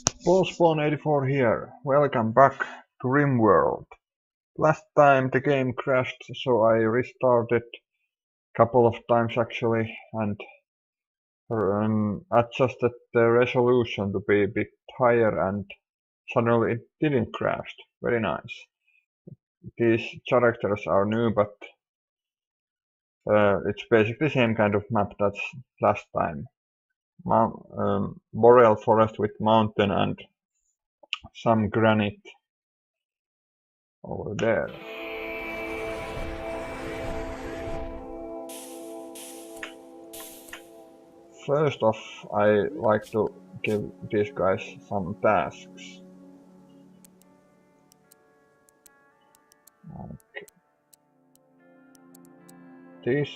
Spawn84 here. Welcome back to RimWorld. Last time the game crashed, so I restarted a couple of times actually and adjusted the resolution to be a bit higher, and suddenly it didn't crash. Very nice. These characters are new, but it's basically the same kind of map that's last time. Boreal forest with mountain and some granite over there. First off, I like to give these guys some tasks. Okay. This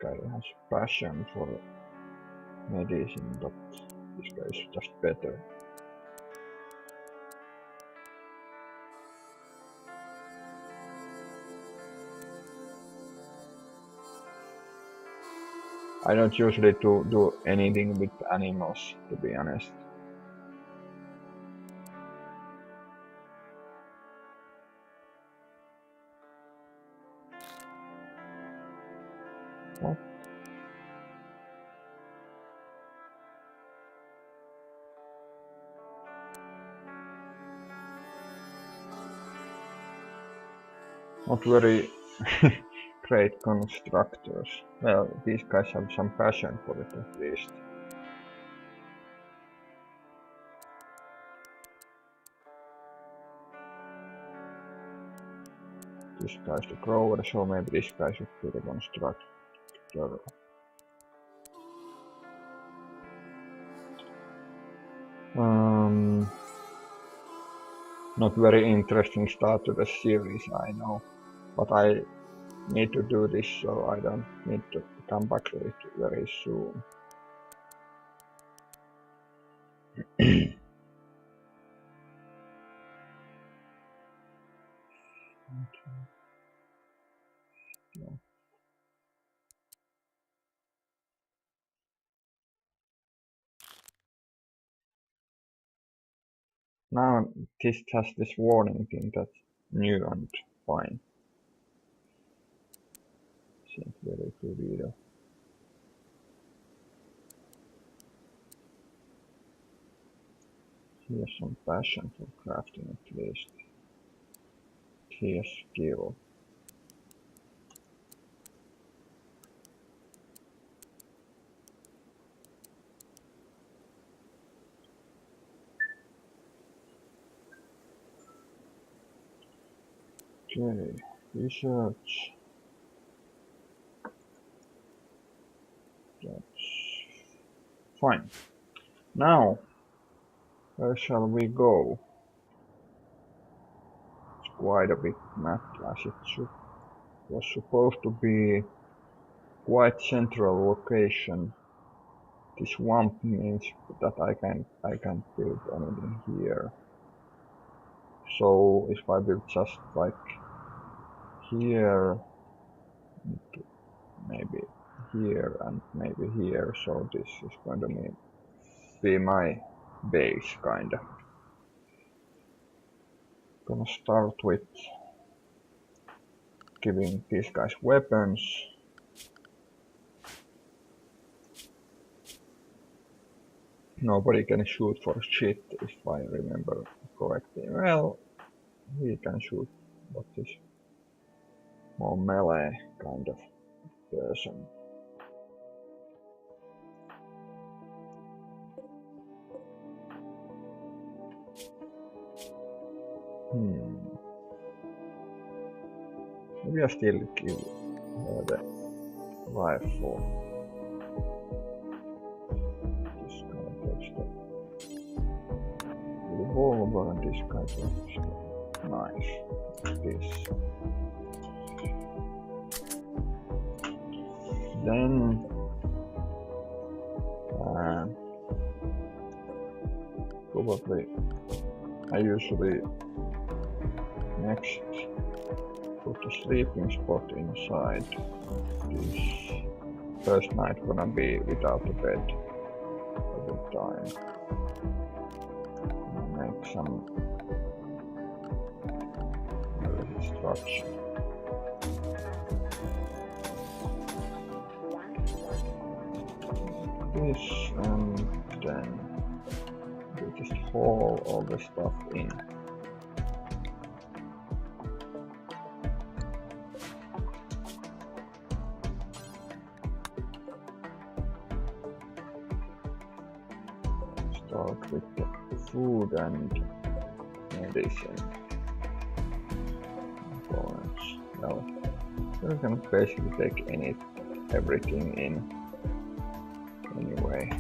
guy has passion for medicine, but this guy is just better. I don't usually do anything with animals, to be honest. What? Not very great constructors. Well, these guys have some passion for it at least. This guy's the grower, so maybe this guy should be the constructor. Not very interesting start to the series, I know, but I need to do this so I don't need to come back to it very soon. Now this has this warning thing that's new and fine. Seems very good either. He has some passion for crafting at least. He has skill. Okay, research. That's fine. Now, where shall we go? It's quite a big map, as it was supposed to be quite central location. This swamp means that I can't build anything here. So if I build just like here, maybe here and maybe here, so this is going to be my base kinda. Gonna start with giving these guys weapons. Nobody can shoot for shit, if I remember correctly. Well, he can shoot, but he's more melee kind of person. Maybe I still give the rifle. This guy takes the revolver and this guy takes the knife. This. Then probably I usually next put a sleeping spot inside this first night gonna be without a bed every time. Make some structure. This and then we just haul all the stuff in. Start with the food and medicine components. Well, we can basically take everything in anyway.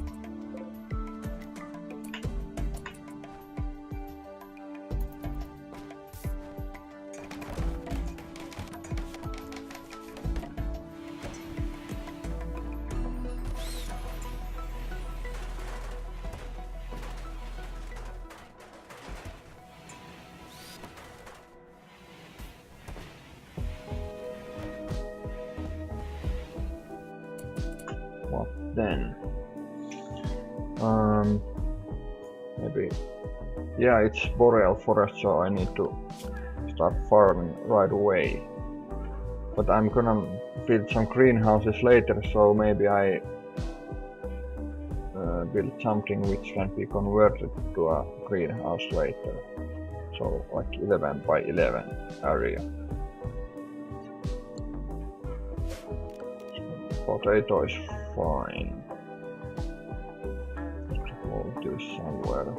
What then? Maybe, yeah, it's boreal forest, so I need to start farming right away. But I'm gonna build some greenhouses later, so maybe I build something which can be converted to a greenhouse later. So like 11 by 11 area. Potato is fine. Hold this somewhere.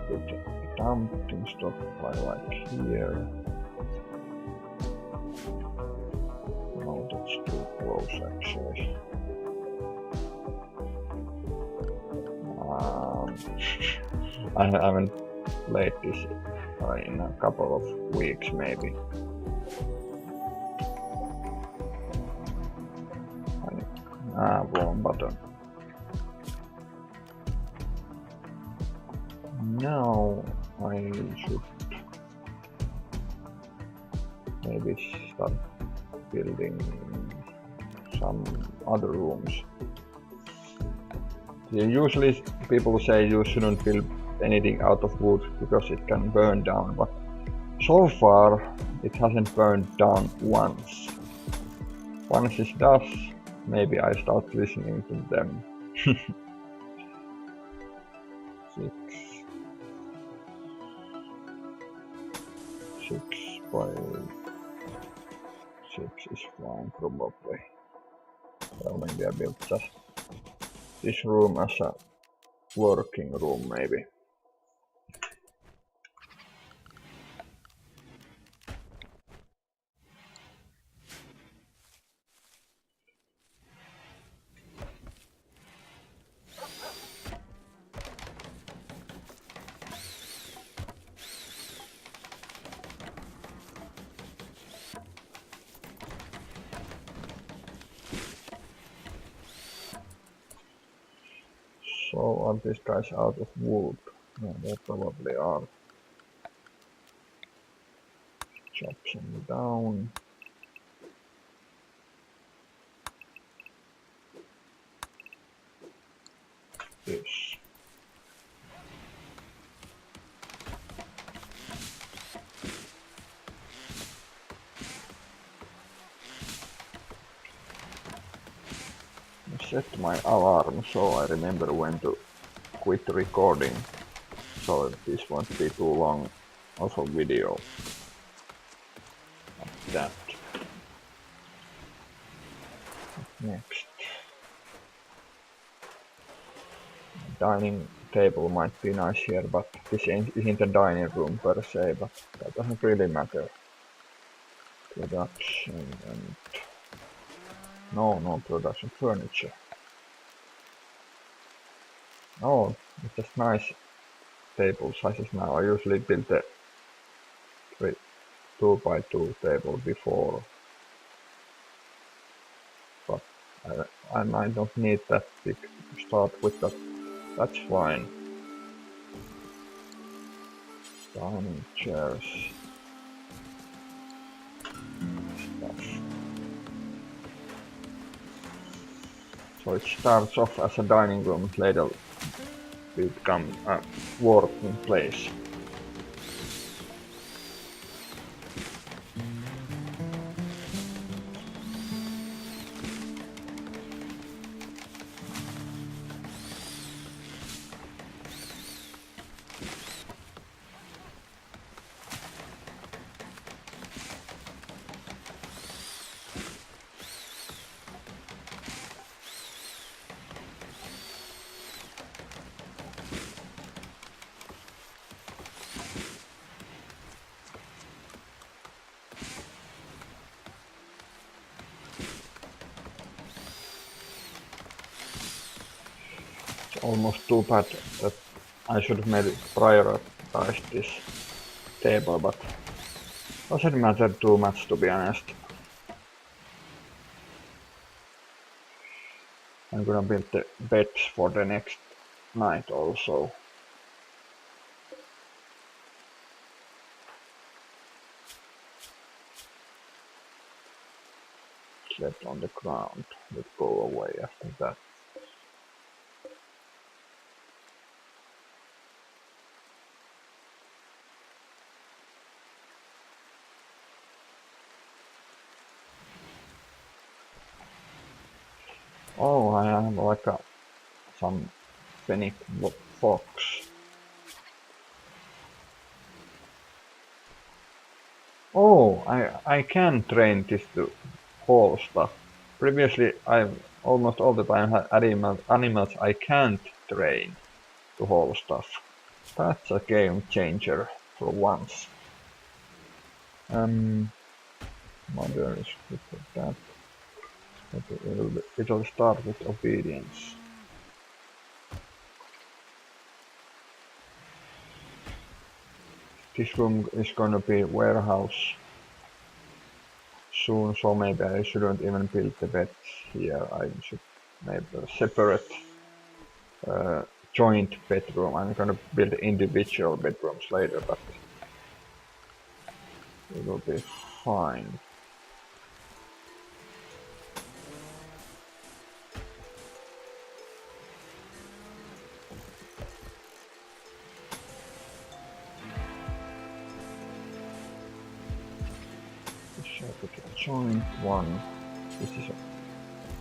Put the dumping stuff by like here. No, that's too close actually. I haven't played this in a couple of weeks maybe. Wrong button. Now I should maybe start building some other rooms. Usually people say you shouldn't build anything out of wood because it can burn down, but so far it hasn't burned down once. Once it does, maybe I start listening to them. 6 by 6 is fine probably. Well, maybe I built just this room as a working room maybe. So are these guys out of wood? No, they probably are. Chop some down. This. I set my alarm so I remember when to quit recording, so this won't be too long also video. Like that. Next. Dining table might be nice here, but this isn't a dining room per se, but that doesn't really matter. Production and... No production furniture. Oh, it's just nice table sizes now. I usually build a 2 by 2 table before, but I don't need that big to start with. That's fine. Dining chairs. Stuff. So it starts off as a dining room, later will become a working place. Almost too bad that I should have maybe prioritized this table, but doesn't matter too much, to be honest. I'm gonna build the beds for the next night also. Slept on the ground, would go away after that. Oh, I have like some fennec fox. Oh, I can train this to haul stuff. Previously, I've almost all the time had animals I can't train to haul stuff. That's a game changer for once. Mother is good for that. It'll start with obedience. This room is gonna be warehouse soon, so maybe I shouldn't even build the beds here. I should maybe separate joint bedroom. I'm gonna build individual bedrooms later, but it will be fine. Joint one. This is a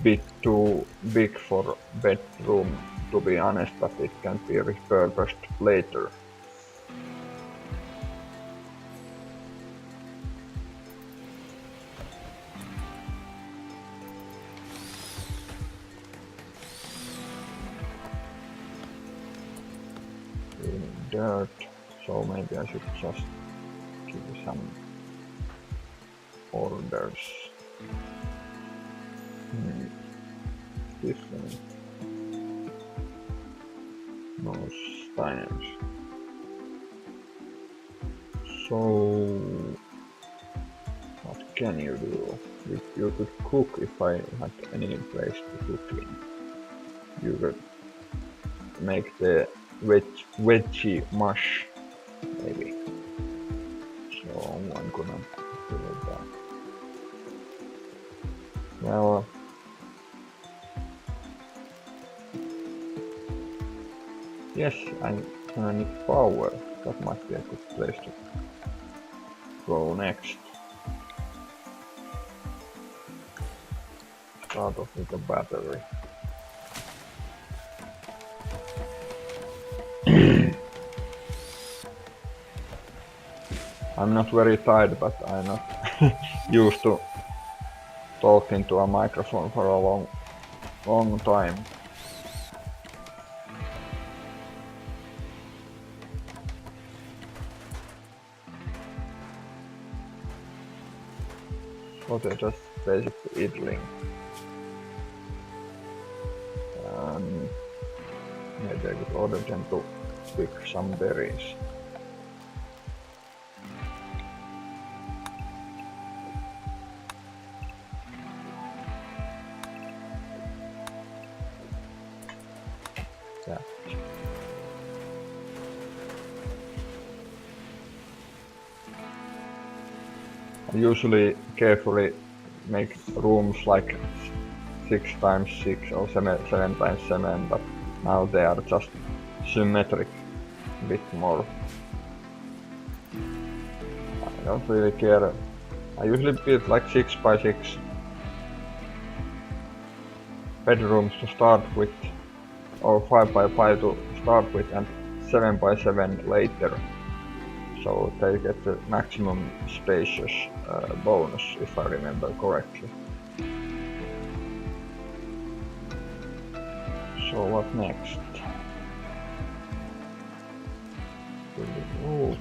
bit too big for bedroom, to be honest, but it can be repurposed later. Dirt, so maybe I should just give some orders. Different. No Steiners. So what can you do? You could cook if I had any place to cook in. You could make the veggie mush, maybe. So I'm gonna do that. Well, yes, I'm gonna need power. That might be a good place to go next. Start off with a battery. I'm not very tired, but I'm not used to talking to a microphone for a long time. So they're just basically idling. Maybe I could order them to pick some berries. Yeah. I usually carefully make rooms like 6x6 or 7x7, but now they are just symmetric, a bit more. I don't really care. I usually build like 6x6 bedrooms to start with, or 5x5 to start with, and 7x7 later. So they get the maximum spacious bonus, if I remember correctly. So what next? Building roof.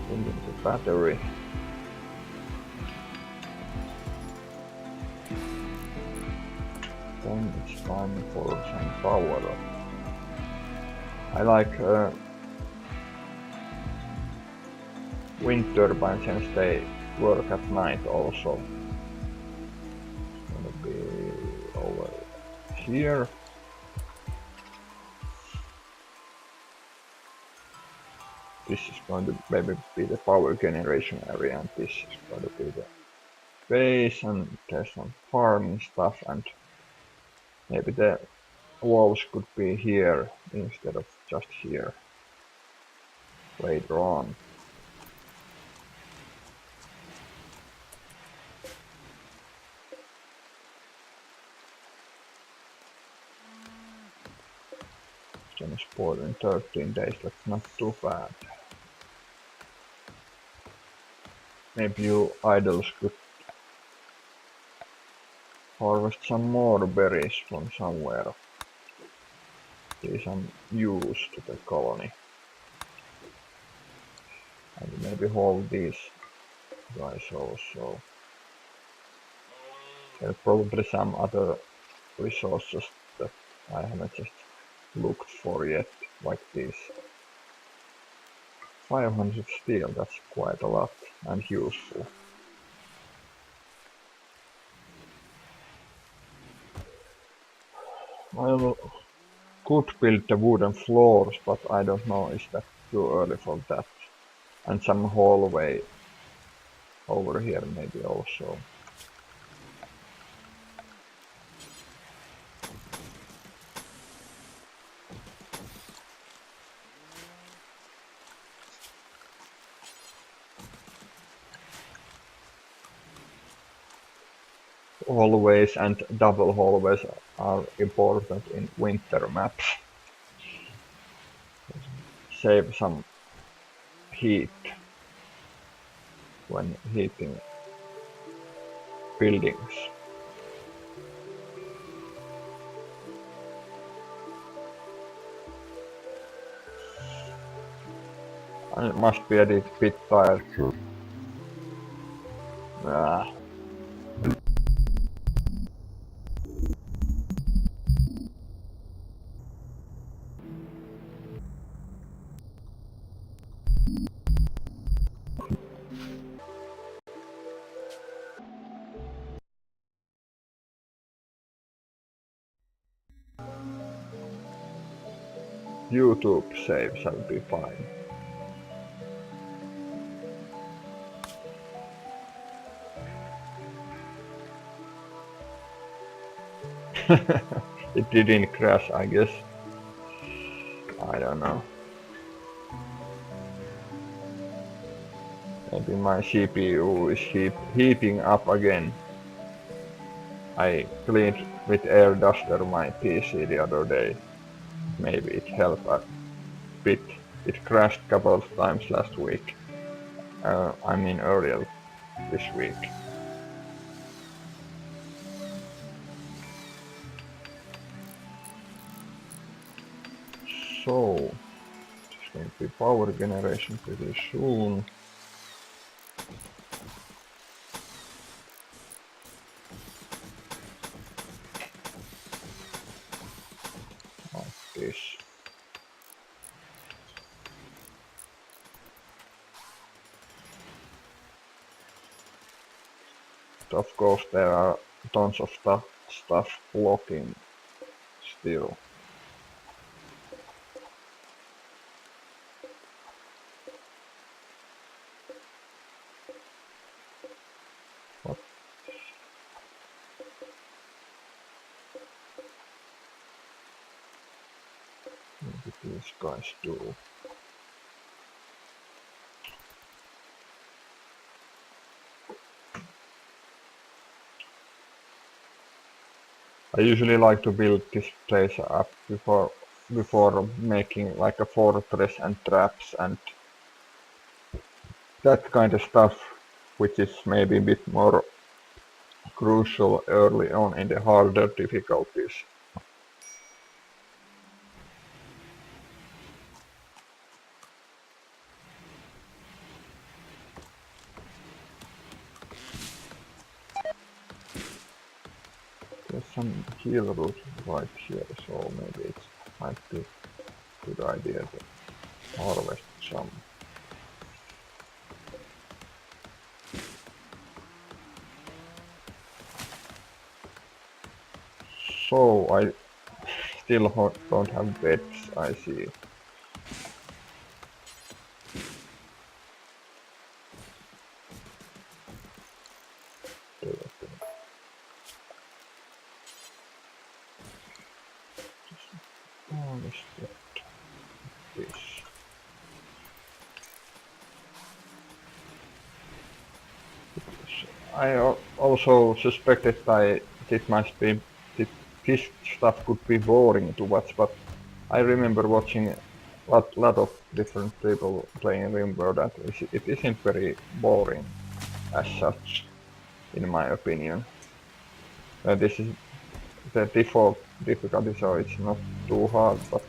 Building the battery. Then it's time for some power up. I like wind turbines since they work at night also. It's gonna be over here. This is going to maybe be the power generation area, and this is going to be the base, and there's some farming stuff, and maybe the walls could be here instead of just here later on. Gonna spoil in 13 days, that's not too bad. Maybe you idols could harvest some more berries from somewhere. Be some use to the colony. And maybe hold these guys also. There are probably some other resources that I haven't just looked for yet, like this. 500 steel, that's quite a lot and useful. I could build the wooden floors, but I don't know, is that too early for that? And some hallway over here maybe also. Hallways and double hallways are important in winter maps. Save some heat when heating buildings. I must be a bit tired. Ah. YouTube saves will be fine. It didn't crash, I guess. I don't know. Maybe my CPU is heating up again. I cleaned with air duster my PC the other day. Maybe it helped a bit. It crashed a couple of times last week. I mean earlier this week. So, it's going to be power generation pretty soon. Like this. But of course there are tons of stuff blocking still. these guys do? I usually like to build this place up before making like a fortress and traps and that kind of stuff, which is maybe a bit more crucial early on in the harder difficulties. There's some heal root right here, so maybe it might be a good idea to harvest some. So I still don't have beds, I see. Harvest this. I also suspected that this stuff could be boring to watch, but I remember watching a lot of different people playing RimWorld and it isn't very boring as such, in my opinion. This is the default difficulty, so it's not too hard, but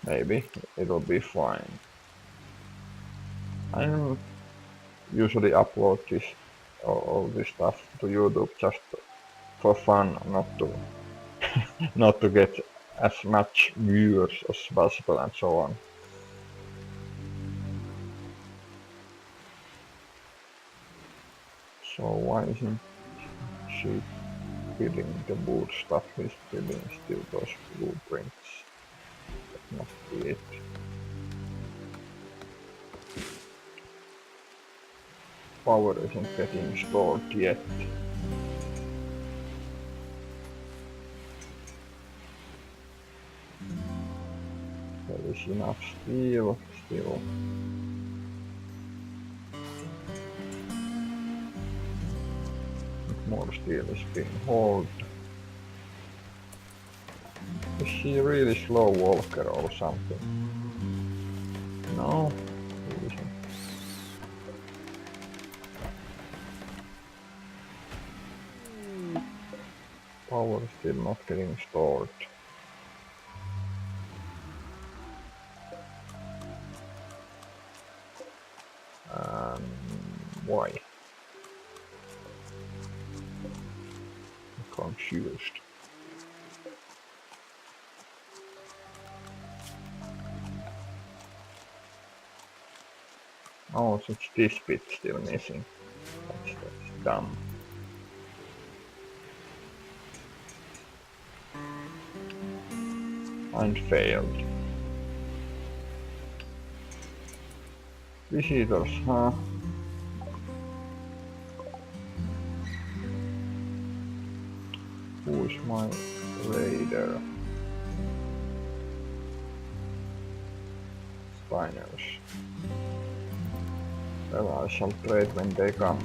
maybe it'll be fine. I usually upload all this stuff to YouTube just for fun, not to get as much viewers as possible and so on. So why isn't she building the wood stuff? He's building still those blueprints. That must be it. Power isn't getting stored yet. There is enough steel still. More steel is being hauled. Is she a really slow walker or something? No, she isn't. Power still not getting stored. Why? I'm confused. Oh, so it's this bit still missing. That's dumb. And failed. Visitors, huh? Who is my raider? Spiners. Well, I shall trade when they come.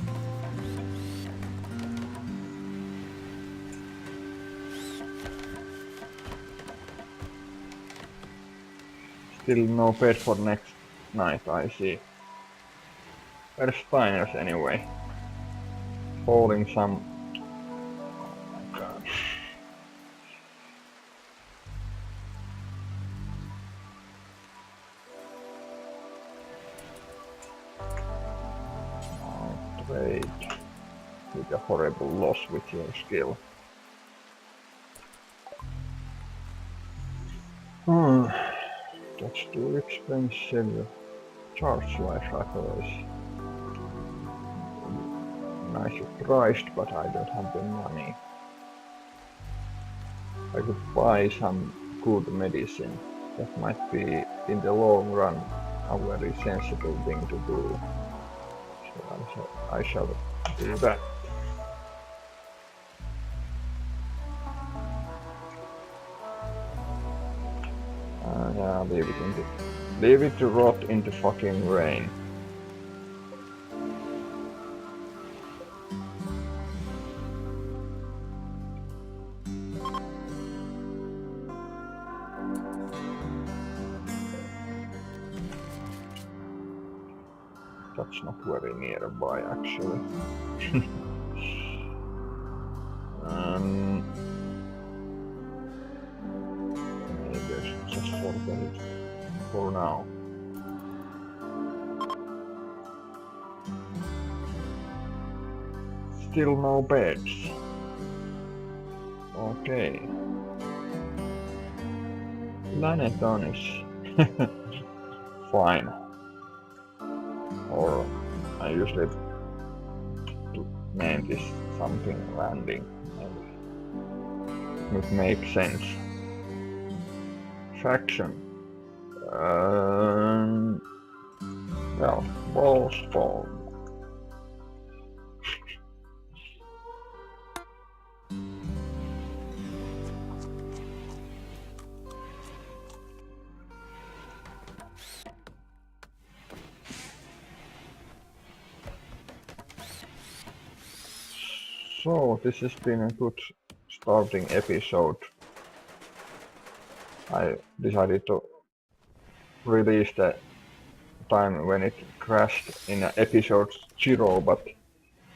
Still no bed for next night, I see. Where's Spiners anyway? Hauling some... Oh my god. I'll trade with a horrible loss with your skill. That's too expensive. Charge life rifles. Nicely priced, but I don't have the money. I could buy some good medicine. That might be, in the long run, a very sensible thing to do. So I shall do that. Leave it to rot in the fucking rain. That's not very nearby actually. Maybe I should just forget it for now. Still no beds. Okay. Planeton is fine. Or I usually name this something landing. Maybe. It makes sense. Faction. Well, balls fall. So this has been a good starting episode. I decided to release the time when it crashed in episode 0, but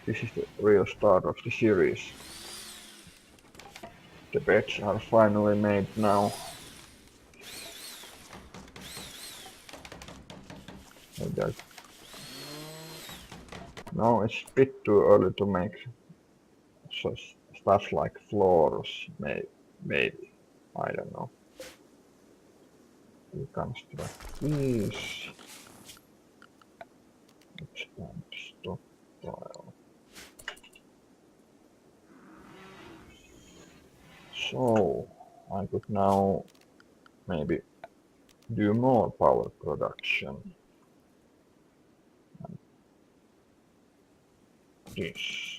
this is the real start of the series. The beds are finally made now. No, it's a bit too early to make stuff like floors, maybe. I don't know. We construct these. Expand stockpile. So I could now maybe do more power production. And this.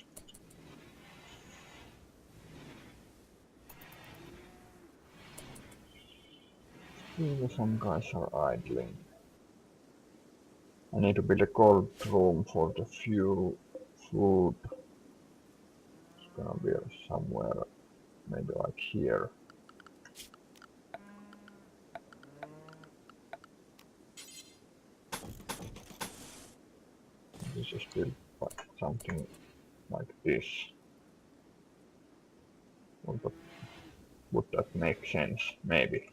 Still some guys are idling. I need to build a cold room for the fuel food. It's gonna be somewhere, maybe like here. This is built like something like this. Would that make sense? Maybe.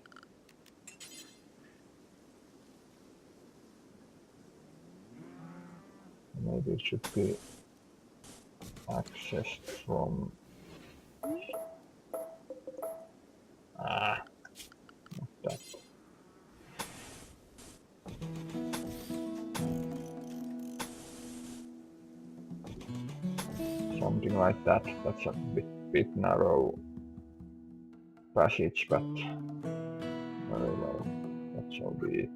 Maybe it should be accessed from... not that. Something like that. That's a bit narrow passage, but very well. That shall be it.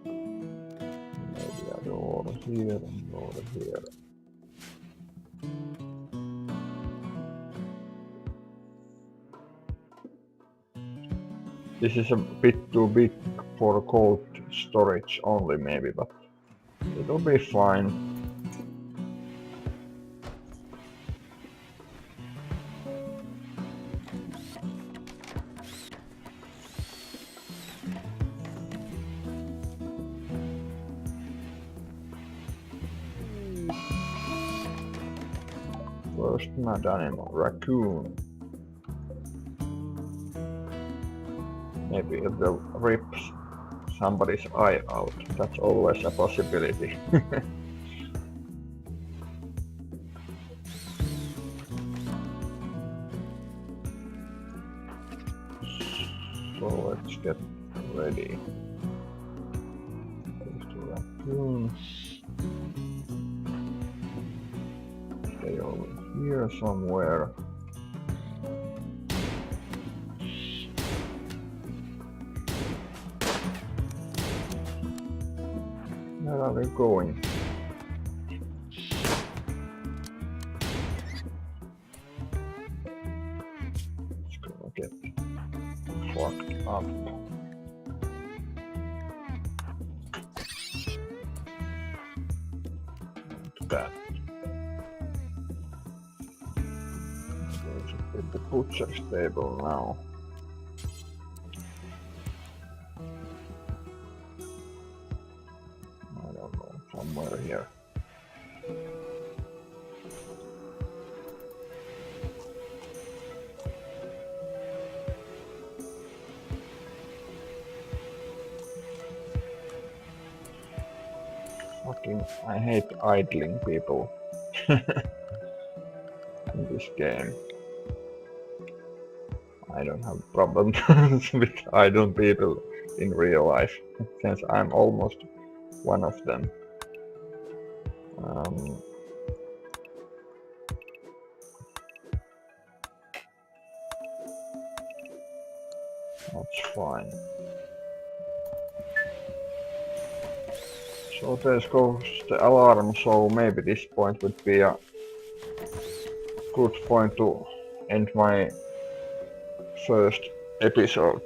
Maybe a door here and door here. This is a bit too big for cold storage only maybe, but it'll be fine. First mad animal, Raccoon. Maybe it will rip somebody's eye out. That's always a possibility. So let's get ready. There's the raccoons. Stay over here somewhere. Where are we going? It's gonna get fucked up. that. There should be the butcher's table now. I don't know, somewhere here. Fucking, I hate idling people in this game. I don't have problems with idle people in real life, since I'm almost one of them. That's fine. So there goes the alarm, so maybe this point would be a good point to end my first episode.